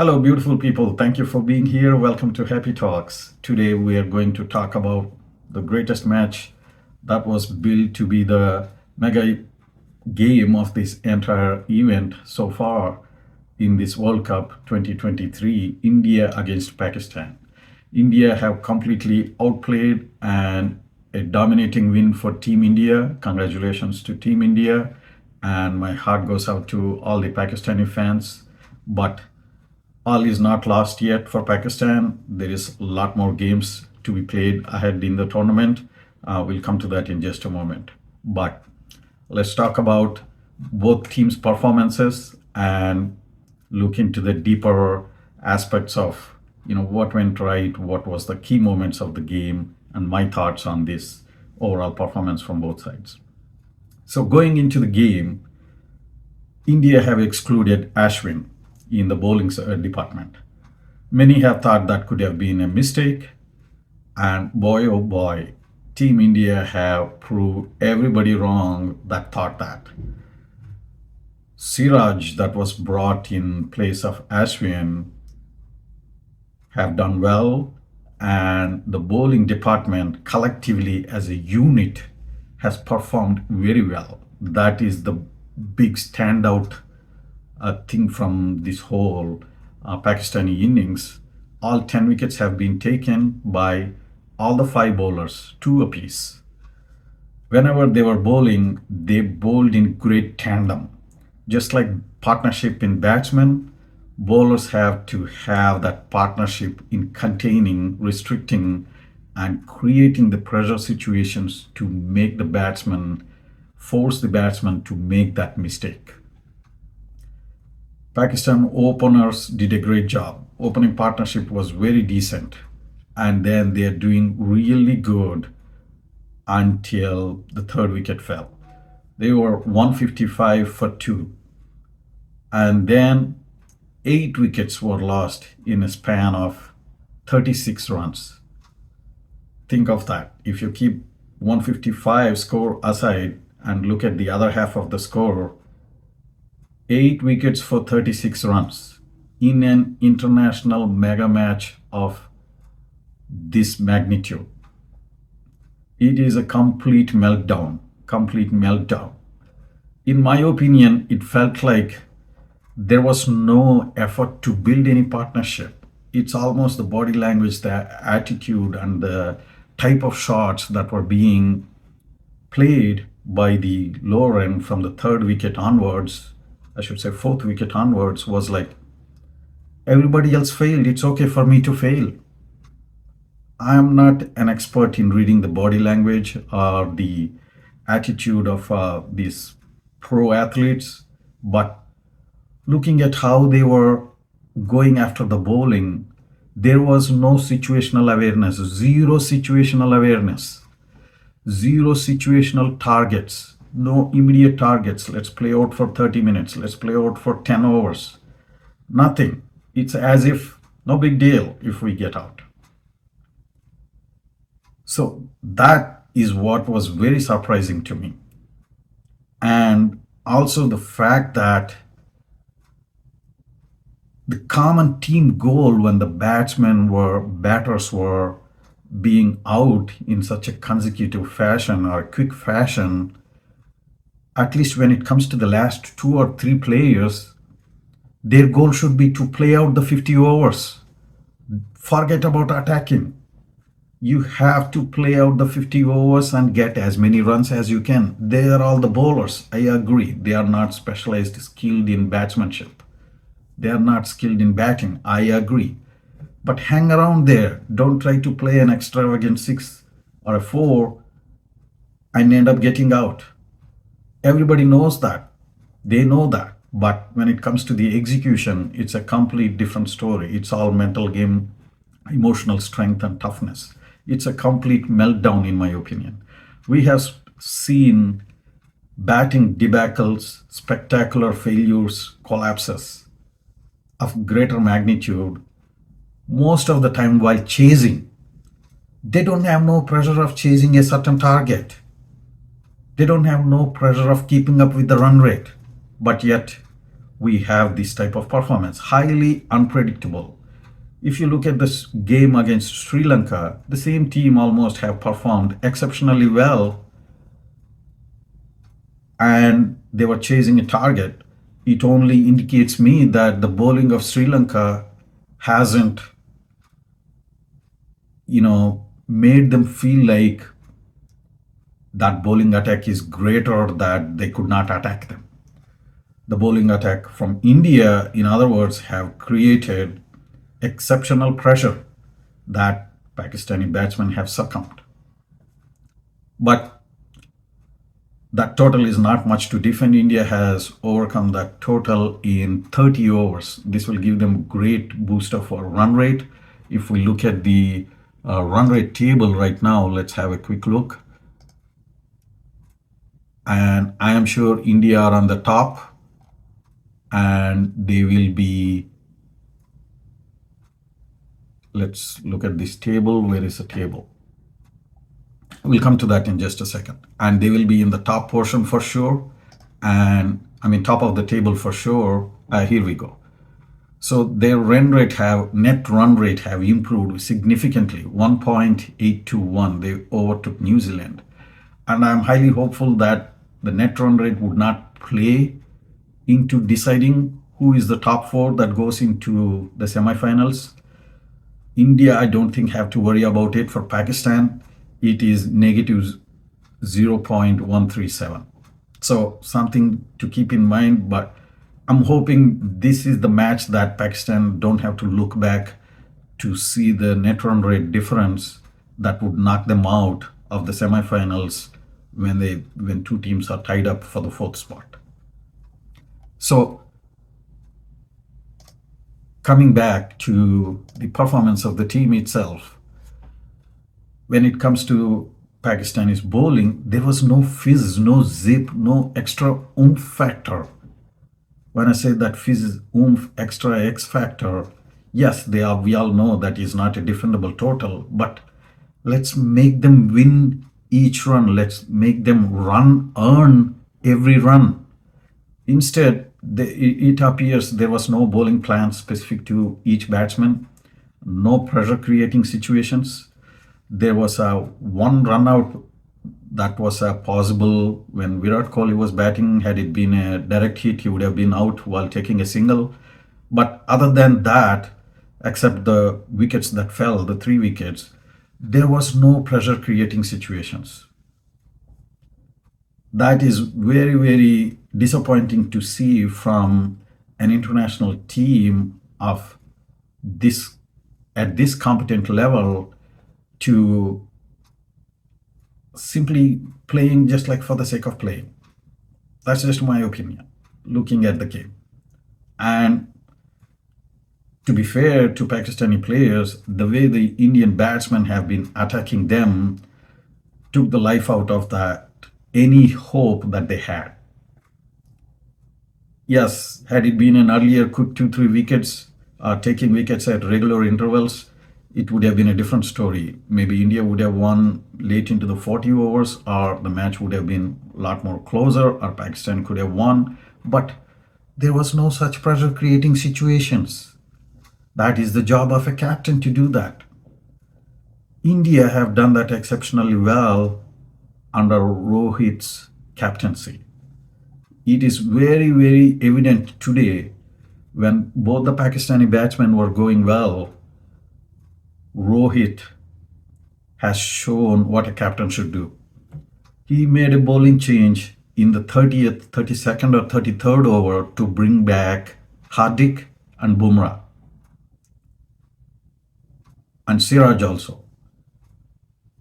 Hello, beautiful people. Thank you for being here. Welcome to Happy Talks. Today, we are going to talk about the greatest match that was built to be the mega game of this entire event so far in this World Cup 2023, India against Pakistan. India have completely outplayed and a dominating win for Team India. Congratulations to Team India. And my heart goes out to all the Pakistani fans. But all is not lost yet for Pakistan. There is a lot more games to be played ahead in the tournament. We'll come to that in just a moment. But let's talk about both teams' performances and look into the deeper aspects of what went right, what was the key moments of the game, and my thoughts on this overall performance from both sides. So going into the game, India have excluded Ashwin in the bowling department. Many have thought that could have been a mistake, and boy oh boy, Team India have proved everybody wrong that thought that. Siraj, that was brought in place of Ashwin, have done well, and the bowling department collectively as a unit has performed very well. That is the big standout thing from this whole Pakistani innings. All 10 wickets have been taken by all the five bowlers, two apiece. Whenever they were bowling, they bowled in great tandem. Just like partnership in batsmen, bowlers have to have that partnership in containing, restricting, and creating the pressure situations to make the batsman, force the batsman to make that mistake. Pakistan openers did a great job. Opening partnership was very decent. And then they are doing really good until the third wicket fell. They were 155 for 2. And then 8 wickets were lost in a span of 36 runs. Think of that. If you keep 155 score aside and look at the other half of the score, 8 wickets for 36 runs in an international mega match of this magnitude. It is a complete meltdown, complete meltdown. In my opinion, it felt like there was no effort to build any partnership. It's almost the body language, the attitude, and the type of shots that were being played by the lower end from the third wicket onwards, I should say fourth wicket onwards, was like, everybody else failed. It's okay for me to fail. I'm not an expert in reading the body language or the attitude of these pro athletes, but looking at how they were going after the bowling, there was no situational awareness, zero situational awareness, zero situational targets, no immediate targets. Let's play out for 30 minutes. Let's play out for 10 overs. Nothing. It's as if no big deal if we get out. So that is what was very surprising to me. And also the fact that the common team goal when the batters were being out in such a consecutive fashion or quick fashion, at least when it comes to the last 2 or 3 players, their goal should be to play out the 50 overs. Forget about attacking. You have to play out the 50 overs and get as many runs as you can. They are all the bowlers. I agree. They are not specialized, skilled in batsmanship. They are not skilled in batting. I agree. But hang around there. Don't try to play an extravagant 6 or a 4 and end up getting out. Everybody knows that. They know that. But when it comes to the execution, it's a complete different story. It's all mental game, emotional strength, and toughness. It's a complete meltdown, in my opinion. We have seen batting debacles, spectacular failures, collapses of greater magnitude, most of the time while chasing. They don't have no pressure of chasing a certain target. They don't have no pressure of keeping up with the run rate. But yet, we have this type of performance, highly unpredictable. If you look at this game against Sri Lanka, the same team almost have performed exceptionally well and they were chasing a target. It only indicates me that the bowling of Sri Lanka hasn't, made them feel like that bowling attack is greater, that they could not attack them. The bowling attack from India, in other words, have created exceptional pressure that Pakistani batsmen have succumbed. But that total is not much to defend. India has overcome that total in 30 overs. This will give them great booster for run rate. If we look at the run rate table right now, let's have a quick look. And I am sure India are on the top and they will be, let's look at this table. Where is the table? We'll come to that in just a second. And they will be in the top portion for sure. And I mean, top of the table for sure. Here we go. So their net run rate have improved significantly, 1.821. They overtook New Zealand. And I'm highly hopeful that the net run rate would not play into deciding who is the top four that goes into the semifinals. India, I don't think have to worry about it. For Pakistan, it is negative 0.137. So something to keep in mind, but I'm hoping this is the match that Pakistan don't have to look back to see the net run rate difference that would knock them out of the semifinals when two teams are tied up for the fourth spot. So coming back to the performance of the team itself, when it comes to Pakistani's bowling, there was no fizz, no zip, no extra oomph factor. When I say that fizz, oomph, extra X factor, yes, we all know that is not a defendable total, but let's make them win each run. Let's make them earn every run. Instead, it appears there was no bowling plan specific to each batsman, no pressure creating situations. There was a one run out that was possible when Virat Kohli was batting. Had it been a direct hit, he would have been out while taking a single. But other than that, except the wickets that fell, the 3 wickets, there was no pressure creating situations. That is very, very disappointing to see from an international team of this at this competent level, to simply playing just like for the sake of playing. That's just my opinion, looking at the game. And to be fair to Pakistani players, the way the Indian batsmen have been attacking them took the life out of any hope that they had. Yes, had it been an earlier quick 2-3 wickets, taking wickets at regular intervals, it would have been a different story. Maybe India would have won late into the 40 overs, or the match would have been a lot more closer, or Pakistan could have won. But there was no such pressure creating situations. That is the job of a captain to do that. India have done that exceptionally well under Rohit's captaincy. It is very, very evident today when both the Pakistani batsmen were going well. Rohit has shown what a captain should do. He made a bowling change in the 30th, 32nd, or 33rd over to bring back Hardik and Bumrah, and Siraj also.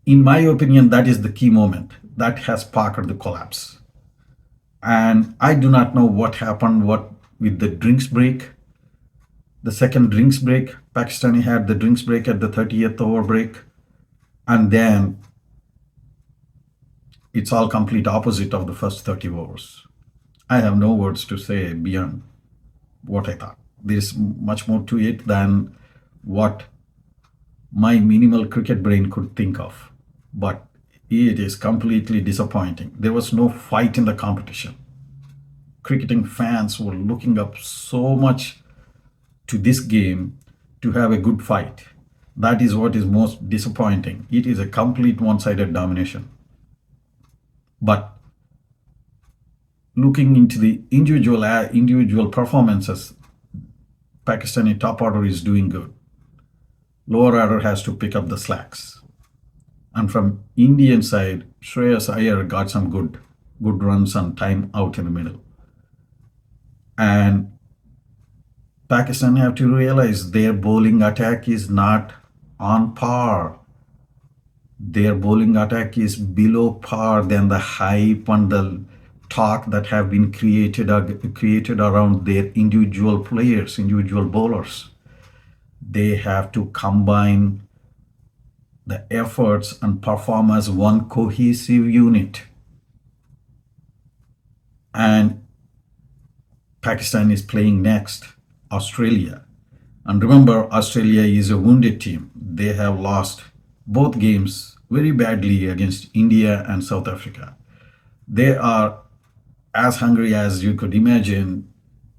In my opinion, that is the key moment that has sparked the collapse. And I do not know what happened with the drinks break. The second drinks break, Pakistani had the drinks break at the 30th over break. And then it's all complete opposite of the first 30 overs. I have no words to say beyond what I thought. There's much more to it than what my minimal cricket brain could think of. But it is completely disappointing. There was no fight in the competition. cricketing fans were looking up so much to this game to have a good fight. That is what is most disappointing. It is a complete one sided domination. But looking into the individual performances, Pakistani top order is doing good. Lower order has to pick up the slacks. And from Indian side, Shreyas Iyer got some good runs and time out in the middle. And Pakistan have to realize their bowling attack is not on par. Their bowling attack is below par than the hype and the talk that have been created around their individual players, individual bowlers. They have to combine the efforts and perform as one cohesive unit. And Pakistan is playing next Australia. And remember, Australia is a wounded team. They have lost both games very badly against India and South Africa. They are as hungry as you could imagine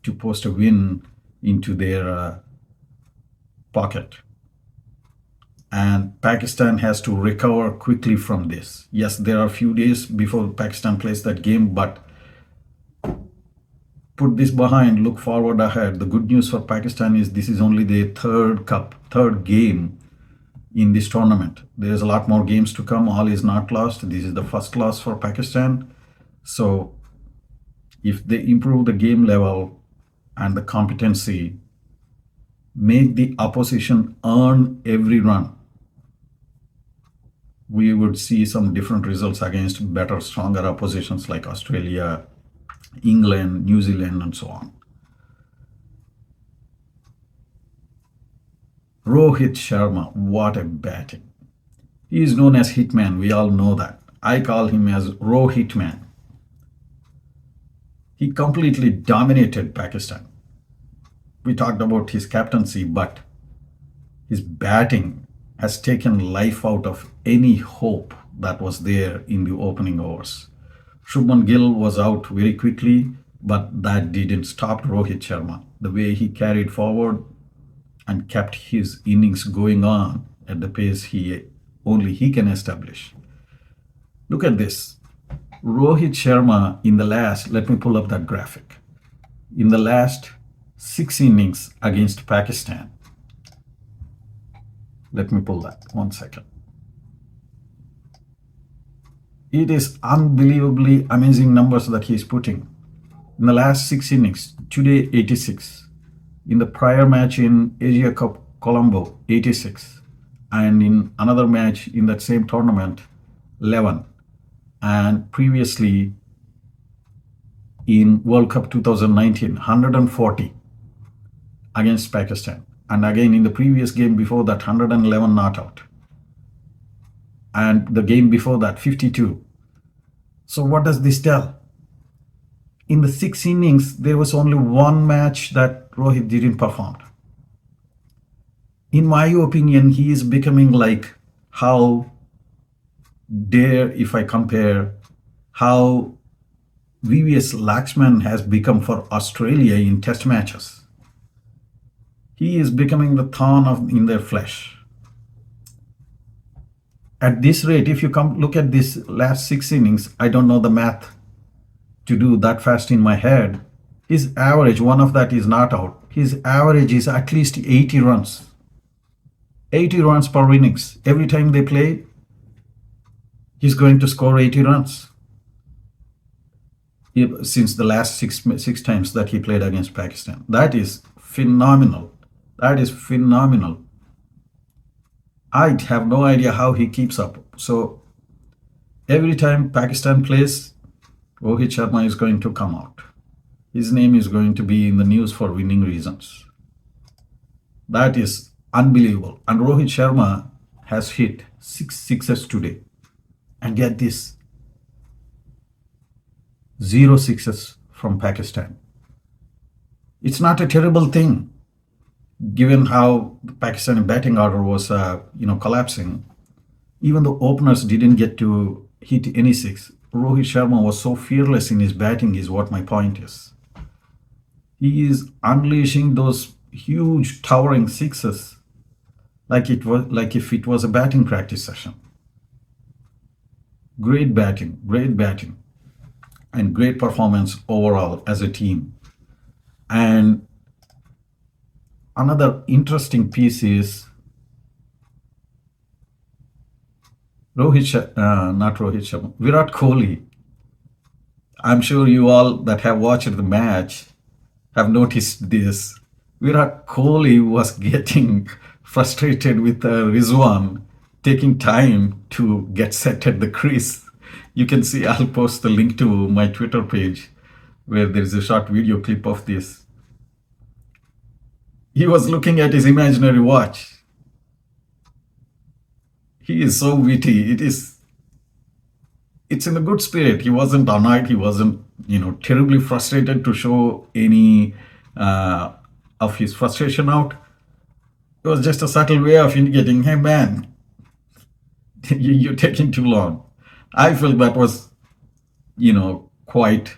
to post a win into their pocket. And Pakistan has to recover quickly from this. Yes, there are a few days before Pakistan plays that game, but put this behind, look forward ahead. The good news for Pakistan is this is only the third game in this tournament. There's a lot more games to come. All is not lost. This is the first loss for Pakistan. So if they improve the game level and the competency, make the opposition earn every run, we would see some different results against better, stronger oppositions like Australia, England, New Zealand, and so on. Rohit Sharma, what a batting. He is known as Hitman, we all know that. I call him as Ro-HITman. He completely dominated Pakistan. We talked about his captaincy, but his batting has taken life out of any hope that was there in the opening overs. Shubman Gill was out very quickly, but that didn't stop Rohit Sharma. The way he carried forward and kept his innings going on at the pace only he can establish. Look at this. Rohit Sharma in the last, let me pull up that graphic. In the last 6 innings against Pakistan, let me pull that, 1 second. It is unbelievably amazing numbers that he is putting. In the last 6 innings, today 86. In the prior match in Asia Cup Colombo, 86. And in another match in that same tournament, 11. And previously in World Cup 2019, 140 against Pakistan. And again in the previous game before that, 111 not out. And the game before that, 52. So what does this tell? In the 6 innings, there was only one match that Rohit didn't perform. In my opinion, he is becoming like how if I compare how VVS Laxman has become for Australia in test matches. He is becoming the thorn in their flesh. At this rate, if you look at this last 6 innings, I don't know the math to do that fast in my head. His average, one of that is not out. His average is at least 80 runs. 80 runs per innings. Every time they play, he's going to score 80 runs. Since the last six times that he played against Pakistan. That is phenomenal. That is phenomenal. I have no idea how he keeps up. So every time Pakistan plays, Rohit Sharma is going to come out. His name is going to be in the news for winning reasons. That is unbelievable. And Rohit Sharma has hit 6 sixes today. And get this, 0 sixes from Pakistan. It's not a terrible thing, given how the Pakistani batting order was, collapsing. Even the openers didn't get to hit any 6. Rohit Sharma was so fearless in his batting is what my point is. He is unleashing those huge towering sixes like if it was a batting practice session. Great batting, and great performance overall as a team. And another interesting piece is not Rohit Sharma, Virat Kohli. I'm sure you all that have watched the match have noticed this. Virat Kohli was getting frustrated with Rizwan taking time to get set at the crease. You can see, I'll post the link to my Twitter page where there is a short video clip of this. He was looking at his imaginary watch. He is so witty. It's in a good spirit. He wasn't annoyed. He wasn't, terribly frustrated to show any of his frustration out. It was just a subtle way of indicating, hey man, you're taking too long. I felt that was, quite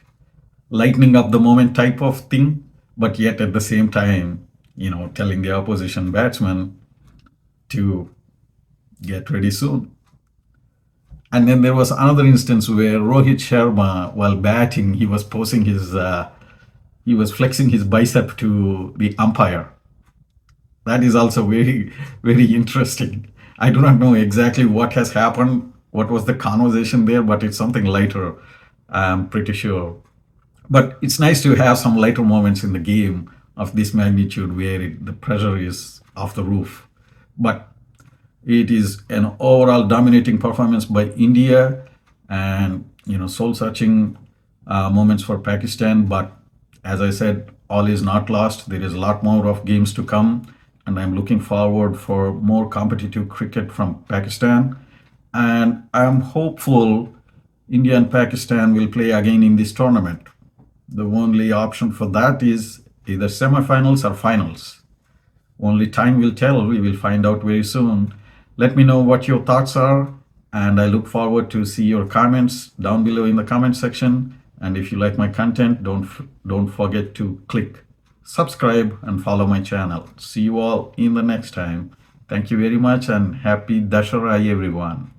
lightening up the moment type of thing, but yet at the same time, telling the opposition batsman to get ready soon. And then there was another instance where Rohit Sharma, while batting, he was flexing his bicep to the umpire. That is also very, very interesting. I do not know exactly what has happened, what was the conversation there, but it's something lighter, I'm pretty sure. But it's nice to have some lighter moments in the game of this magnitude where the pressure is off the roof. But it is an overall dominating performance by India, and soul-searching moments for Pakistan. But as I said, all is not lost. There is a lot more of games to come, and I'm looking forward for more competitive cricket from Pakistan. And I'm hopeful India and Pakistan will play again in this tournament. The only option for that is either semifinals or finals. Only time will tell. We will find out very soon. Let me know what your thoughts are, and I look forward to see your comments down below in the comment section. And if you like my content, don't forget to click subscribe and follow my channel. See you all in the next time. Thank you very much, and happy Dashara everyone.